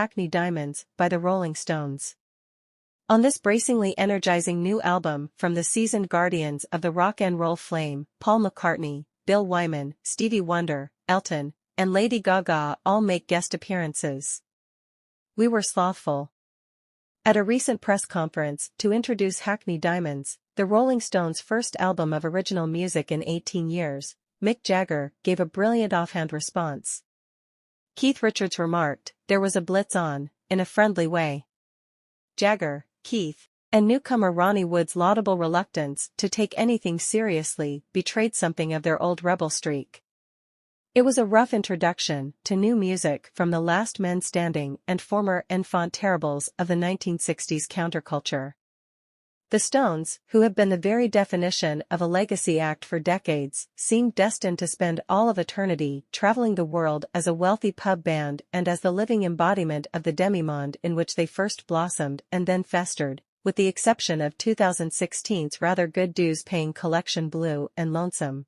Hackney Diamonds by the Rolling Stones. On this bracingly energizing new album from the seasoned guardians of the rock and roll flame, Paul McCartney, Bill Wyman, Stevie Wonder, Elton, and Lady Gaga all make guest appearances. We were slothful. At a recent press conference to introduce Hackney Diamonds, the Rolling Stones' first album of original music in 18 years, Mick Jagger gave a brilliant offhand response. Keith Richards remarked, "There was a blitz on," in a friendly way. Jagger, Keith, and newcomer Ronnie Wood's laudable reluctance to take anything seriously betrayed something of their old rebel streak. It was a rough introduction to new music from the last men standing and former enfant terribles of the 1960s counterculture. The Stones, who have been the very definition of a legacy act for decades, seemed destined to spend all of eternity traveling the world as a wealthy pub band and as the living embodiment of the demimonde in which they first blossomed and then festered, with the exception of 2016's rather good dues-paying collection Blue and Lonesome.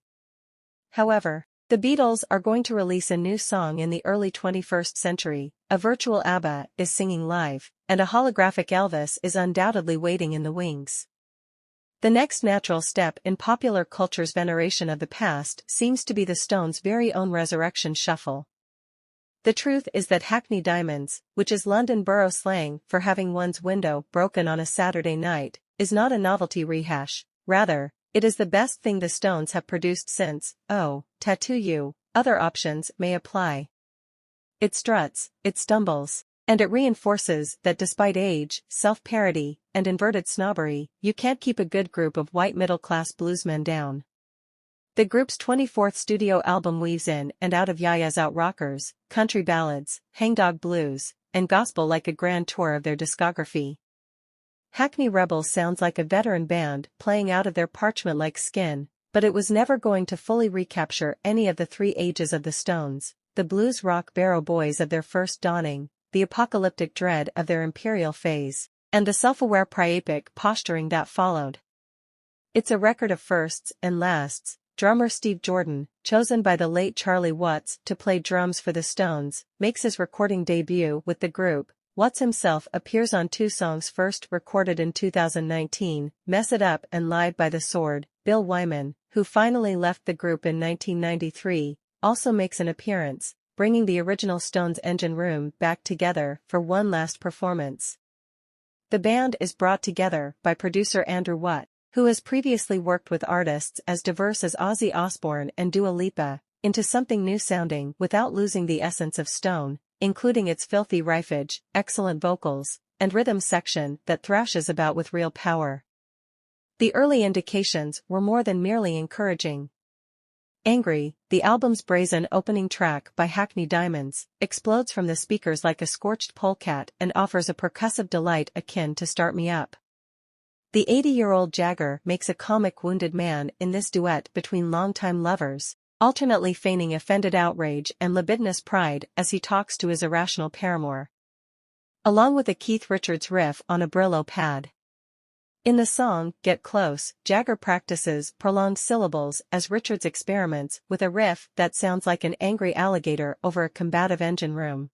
However, the Beatles are going to release a new song in the early 21st century, a virtual ABBA is singing live, and a holographic Elvis is undoubtedly waiting in the wings. The next natural step in popular culture's veneration of the past seems to be the Stones' very own resurrection shuffle. The truth is that Hackney Diamonds, which is London borough slang for having one's window broken on a Saturday night, is not a novelty rehash, rather, it is the best thing the Stones have produced since, oh, Tattoo You. Other options may apply. It struts, it stumbles, and it reinforces that despite age, self-parody, and inverted snobbery, you can't keep a good group of white middle-class bluesmen down. The group's 24th studio album weaves in and out of Yaya's out rockers, country ballads, hangdog blues, and gospel like a grand tour of their discography. Hackney Rebels sounds like a veteran band playing out of their parchment-like skin, but it was never going to fully recapture any of the three ages of the Stones, the blues rock barrow boys of their first dawning, the apocalyptic dread of their imperial phase, and the self-aware priapic posturing that followed. It's a record of firsts and lasts. Drummer Steve Jordan, chosen by the late Charlie Watts to play drums for the Stones, makes his recording debut with the group. Watts himself appears on two songs first recorded in 2019, Mess It Up and Live by the Sword. Bill Wyman, who finally left the group in 1993, also makes an appearance, bringing the original Stones engine room back together for one last performance. The band is brought together by producer Andrew Watt, who has previously worked with artists as diverse as Ozzy Osbourne and Dua Lipa, into something new sounding without losing the essence of Stone, including its filthy riffage, excellent vocals, and rhythm section that thrashes about with real power. The early indications were more than merely encouraging. Angry, the album's brazen opening track by Hackney Diamonds, explodes from the speakers like a scorched polecat and offers a percussive delight akin to Start Me Up. The 80-year-old Jagger makes a comic wounded man in this duet between longtime lovers, alternately feigning offended outrage and libidinous pride as he talks to his irrational paramour. Along with a Keith Richards riff on a Brillo pad. In the song, Get Close, Jagger practices prolonged syllables as Richards experiments with a riff that sounds like an angry alligator over a combative engine room.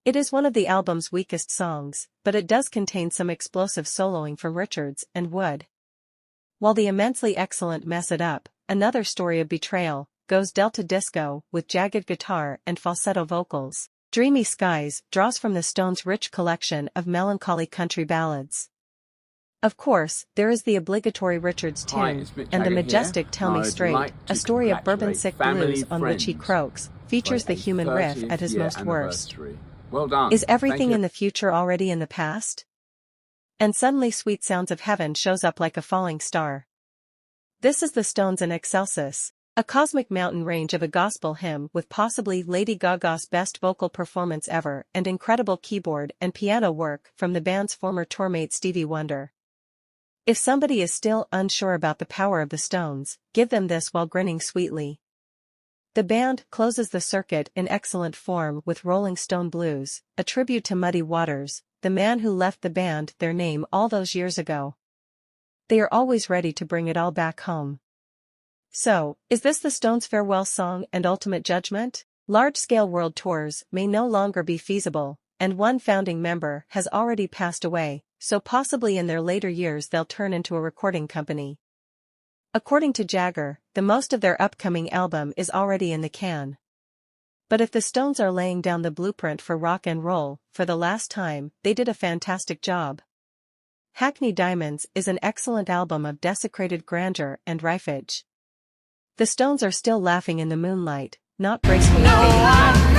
It is one of the album's weakest songs, but it does contain some explosive soloing from Richards and Wood. While the immensely excellent Mess It Up, another story of betrayal, goes Delta Disco with jagged guitar and falsetto vocals. Dreamy Skies draws from the Stones' rich collection of melancholy country ballads. Of course, there is the obligatory Richards tune, and the majestic Tell Me Straight, a story of bourbon-sick blues on which he croaks, features the human riff at his most worst. Well done. Is everything in the future already in the past? And suddenly Sweet Sounds of Heaven shows up like a falling star. This is the Stones in Excelsis, a cosmic mountain range of a gospel hymn with possibly Lady Gaga's best vocal performance ever and incredible keyboard and piano work from the band's former tourmate Stevie Wonder. If somebody is still unsure about the power of the Stones, give them this while grinning sweetly. The band closes the circuit in excellent form with Rolling Stone Blues, a tribute to Muddy Waters, the man who left the band their name all those years ago. They are always ready to bring it all back home. So, is this the Stones' farewell song and ultimate judgment? Large-scale world tours may no longer be feasible, and one founding member has already passed away, so possibly in their later years they'll turn into a recording company. According to Jagger, the most of their upcoming album is already in the can. But if the Stones are laying down the blueprint for rock and roll, for the last time, they did a fantastic job. Hackney Diamonds is an excellent album of desecrated grandeur and riffage. The Stones are still laughing in the moonlight, not gracefully fading.